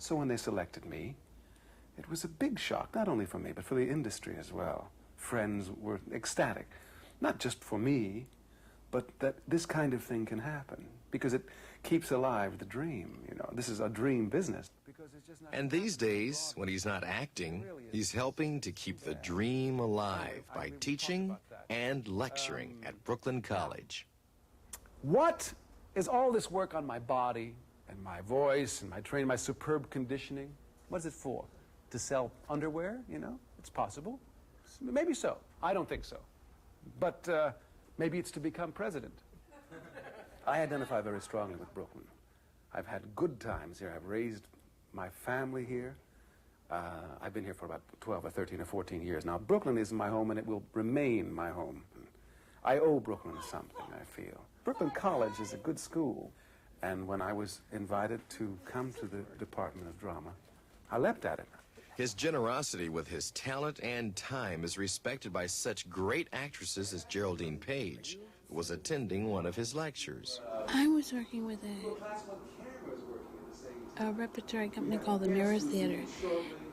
So when they selected me, it was a big shock, not only for me, but for the industry as well. Friends were ecstatic, not just for me, but that this kind of thing can happen, because it keeps alive the dream, you know. This is a dream business. And these days, when he's not acting, he's helping to keep the dream alive by teaching and lecturing at Brooklyn College. What is all this work on my body and my voice and my training, my superb conditioning? What is it for? To sell underwear, you know? It's possible. Maybe so. I don't think so. But maybe it's to become president. I identify very strongly with Brooklyn. I've had good times here. I've raised my family here. I've been here for about 12 or 13 or 14 years now. Brooklyn is my home, and it will remain my home. I owe Brooklyn something, I feel. Brooklyn College is a good school, and when I was invited to come to the Department of Drama, I leapt at it. His generosity with his talent and time is respected by such great actresses as Geraldine Page, who was attending one of his lectures. I was working with a repertory company called the Mirror Theater,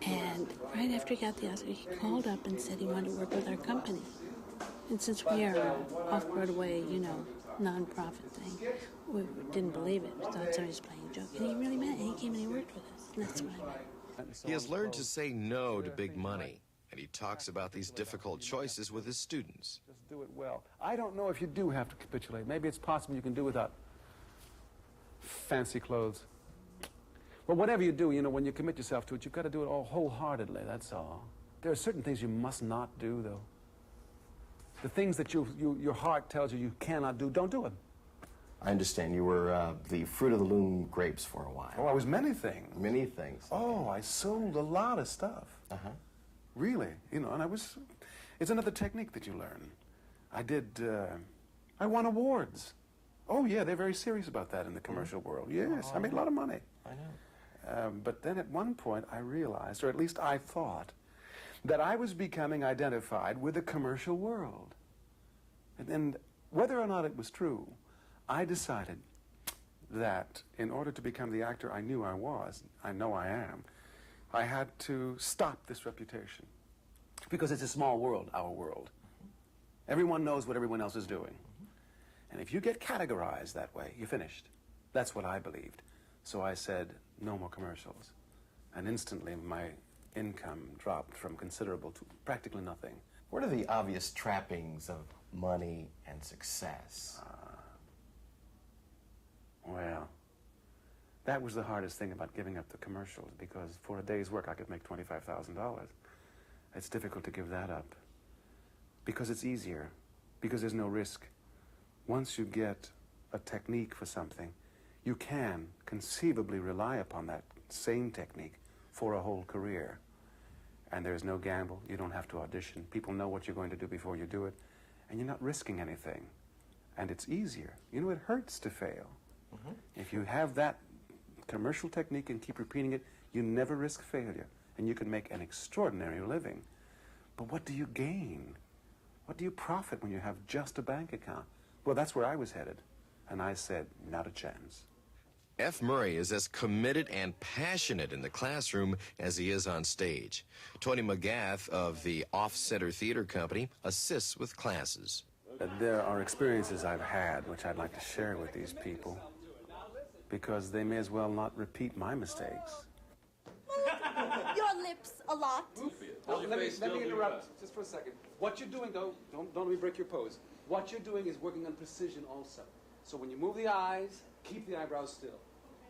and right after he got the Oscar, he called up and said he wanted to work with our company. And since we are off-Broadway, you know, non-profit thing, we didn't believe it. We thought somebody was playing a joke. And he really meant it. He came and he worked with us, and that's what I meant. He has learned to say no to big money, and he talks about these difficult choices with his students. Just do it well. I don't know if you do have to capitulate. Maybe it's possible you can do without fancy clothes. But whatever you do, you know, when you commit yourself to it, you've got to do it all wholeheartedly, that's all. There are certain things you must not do, though. The things that your heart tells you cannot do, don't do them. I understand you were the fruit of the loom grapes for a while. Oh, I was many things. Many things. Oh, I sold a lot of stuff. Uh-huh. Really, you know, and it's another technique that you learn. I won awards. Oh, yeah, they're very serious about that in the commercial world. Yes, I made a lot of money. I know. But then at one point I realized, or at least I thought, that I was becoming identified with the commercial world. And whether or not it was true, I decided that in order to become the actor I knew I was, I know I am, I had to stop this reputation. Because it's a small world, our world. Everyone knows what everyone else is doing. And if you get categorized that way, you're finished. That's what I believed. So I said, no more commercials. And instantly my income dropped from considerable to practically nothing. What are the obvious trappings of money and success? Well, that was the hardest thing about giving up the commercials, because for a day's work I could make $25,000. It's difficult to give that up, because it's easier, because there's no risk. Once you get a technique for something, you can conceivably rely upon that same technique for a whole career. And there's no gamble. You don't have to audition. People know what you're going to do before you do it, and you're not risking anything. And it's easier. You know, it hurts to fail. Mm-hmm. If you have that commercial technique and keep repeating it, you never risk failure, and you can make an extraordinary living. But what do you gain? What do you profit when you have just a bank account? Well, that's where I was headed, and I said, not a chance. F. Murray is as committed and passionate in the classroom as he is on stage. Tony McGath of the Off-Center Theater Company assists with classes. There are experiences I've had which I'd like to share with these people, because they may as well not repeat my mistakes. Your lips a lot. Let me interrupt just for a second. What you're doing, though, don't let me break your pose. What you're doing is working on precision also. So when you move the eyes, keep the eyebrows still.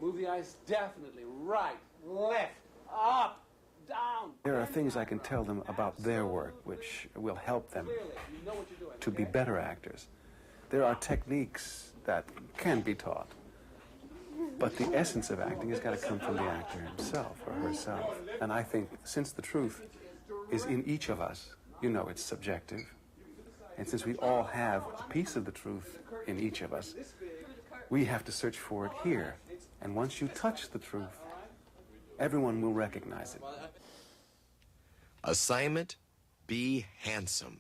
Move the eyes definitely right, left, up, down. There are things I can tell them about their work which will help them to be better actors. There are techniques that can be taught. But the essence of acting has got to come from the actor himself or herself. And I think since the truth is in each of us, you know it's subjective. And since we all have a piece of the truth in each of us, we have to search for it here. And once you touch the truth, everyone will recognize it. Assignment, be handsome.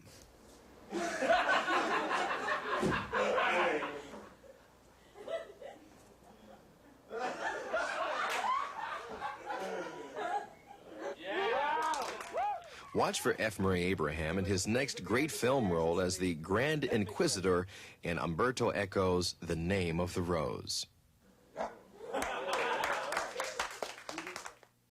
Watch for F. Murray Abraham in his next great film role as the Grand Inquisitor in Umberto Eco's The Name of the Rose.